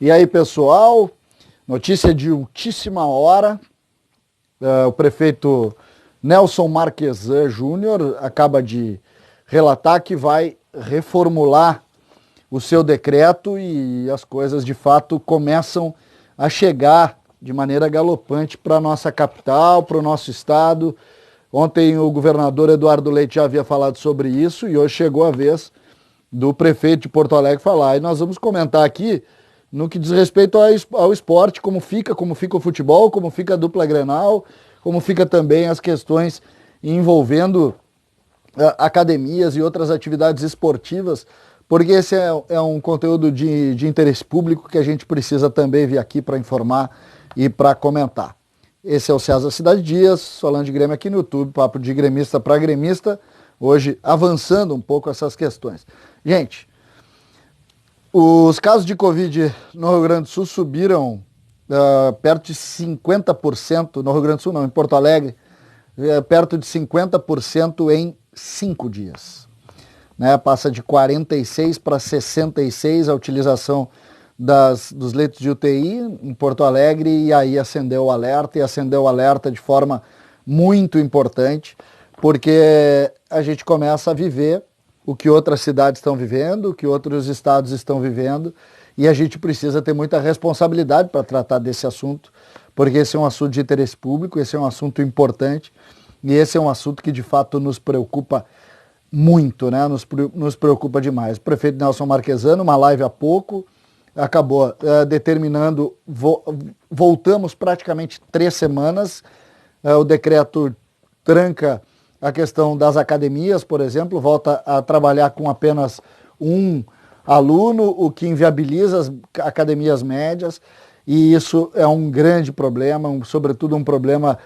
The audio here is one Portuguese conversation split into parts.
E aí, pessoal, notícia de ultíssima hora, o prefeito Nelson Marquesan Júnior acaba de relatar que vai reformular o seu decreto e as coisas de fato começam a chegar de maneira galopante para a nossa capital, para o nosso estado. Ontem o governador Eduardo Leite já havia falado sobre isso e hoje chegou a vez do prefeito de Porto Alegre falar. E nós vamos comentar aqui no que diz respeito ao esporte, como fica o futebol, como fica a dupla Grenal, como fica também as questões envolvendo academias e outras atividades esportivas, porque esse é um conteúdo de interesse público que a gente precisa também vir aqui para informar e para comentar. Esse é o César Cidade Dias, falando de Grêmio aqui no YouTube, papo de gremista para gremista, hoje avançando um pouco essas questões. Gente, os casos de Covid no Rio Grande do Sul subiram perto de 50%, no Rio Grande do Sul não, em Porto Alegre, perto de 50% em 5 dias. Né? Passa de 46 para 66 a utilização dos leitos de UTI em Porto Alegre e aí acendeu o alerta de forma muito importante, porque a gente começa a viver o que outras cidades estão vivendo, o que outros estados estão vivendo, e a gente precisa ter muita responsabilidade para tratar desse assunto, porque esse é um assunto de interesse público, esse é um assunto importante, e esse é um assunto que de fato nos preocupa muito, né? Nos preocupa demais. O prefeito Nelson Marquesan, numa live há pouco, acabou determinando, voltamos praticamente 3 semanas, o decreto tranca a questão das academias, por exemplo, volta a trabalhar com apenas um aluno, o que inviabiliza as academias médias, e isso é um grande problema, sobretudo um problema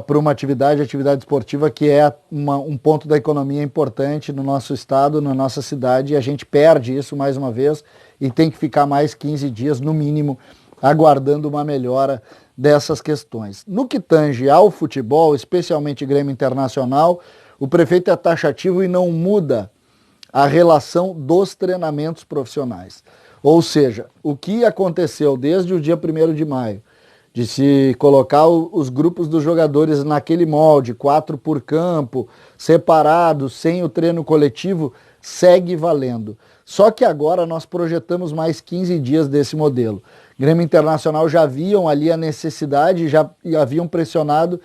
para uma atividade esportiva que é um ponto da economia importante no nosso estado, na nossa cidade, e a gente perde isso mais uma vez e tem que ficar mais 15 dias, no mínimo, aguardando uma melhora dessas questões. No que tange ao futebol, especialmente Grêmio Internacional, o prefeito é taxativo e não muda a relação dos treinamentos profissionais. Ou seja, o que aconteceu desde o dia 1º de maio, de se colocar os grupos dos jogadores naquele molde, 4 por campo, separados, sem o treino coletivo, segue valendo. Só que agora nós projetamos mais 15 dias desse modelo. Grêmio Internacional já viam ali a necessidade, já haviam pressionado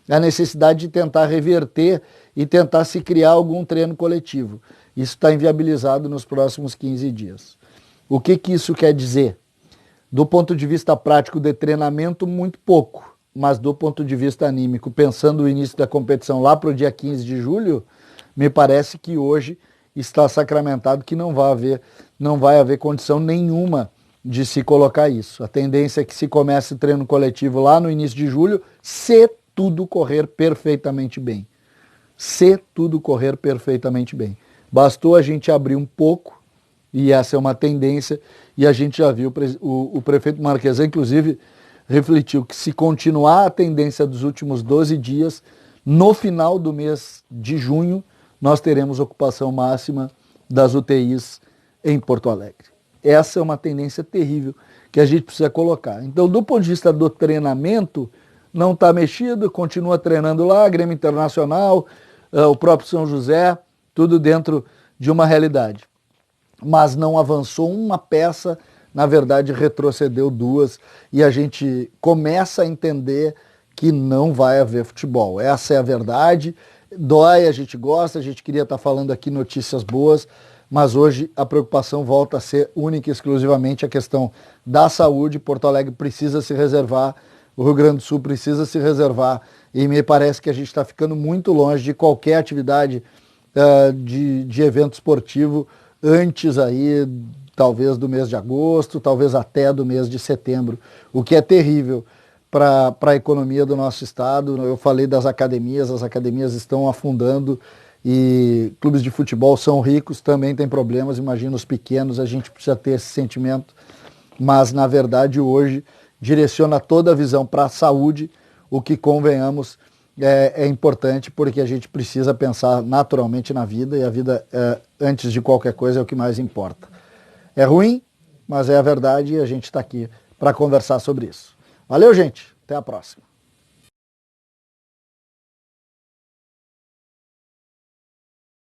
a necessidade de tentar reverter e tentar se criar algum treino coletivo. Isso está inviabilizado nos próximos 15 dias. O que isso quer dizer? Do ponto de vista prático de treinamento, muito pouco, mas do ponto de vista anímico, pensando o início da competição lá para o dia 15 de julho, me parece que hoje está sacramentado que não vai haver condição nenhuma de se colocar isso. A tendência é que se comece o treino coletivo lá no início de julho, se tudo correr perfeitamente bem. Se tudo correr perfeitamente bem. Bastou a gente abrir um pouco, e essa é uma tendência, e a gente já viu, o prefeito Marquesan, inclusive, refletiu que se continuar a tendência dos últimos 12 dias, no final do mês de junho, nós teremos ocupação máxima das UTIs em Porto Alegre. Essa é uma tendência terrível que a gente precisa colocar. Então, do ponto de vista do treinamento, não está mexido, continua treinando lá, Grêmio Internacional, o próprio São José, tudo dentro de uma realidade. Mas não avançou uma peça, na verdade retrocedeu 2, e a gente começa a entender que não vai haver futebol. Essa é a verdade, dói, a gente gosta, a gente queria estar falando aqui notícias boas, mas hoje a preocupação volta a ser única e exclusivamente a questão da saúde. Porto Alegre precisa se reservar, o Rio Grande do Sul precisa se reservar, e me parece que a gente está ficando muito longe de qualquer atividade de evento esportivo antes aí, talvez do mês de agosto, talvez até do mês de setembro, o que é terrível para a economia do nosso estado. Eu falei das academias, as academias estão afundando e clubes de futebol são ricos, também tem problemas, imagina os pequenos, a gente precisa ter esse sentimento, mas na verdade hoje direciona toda a visão para a saúde, o que convenhamos é importante, porque a gente precisa pensar naturalmente na vida, e a vida, antes de qualquer coisa, é o que mais importa. É ruim? mas é a verdade e a gente está aqui para conversar sobre isso. Valeu, gente. Até a próxima.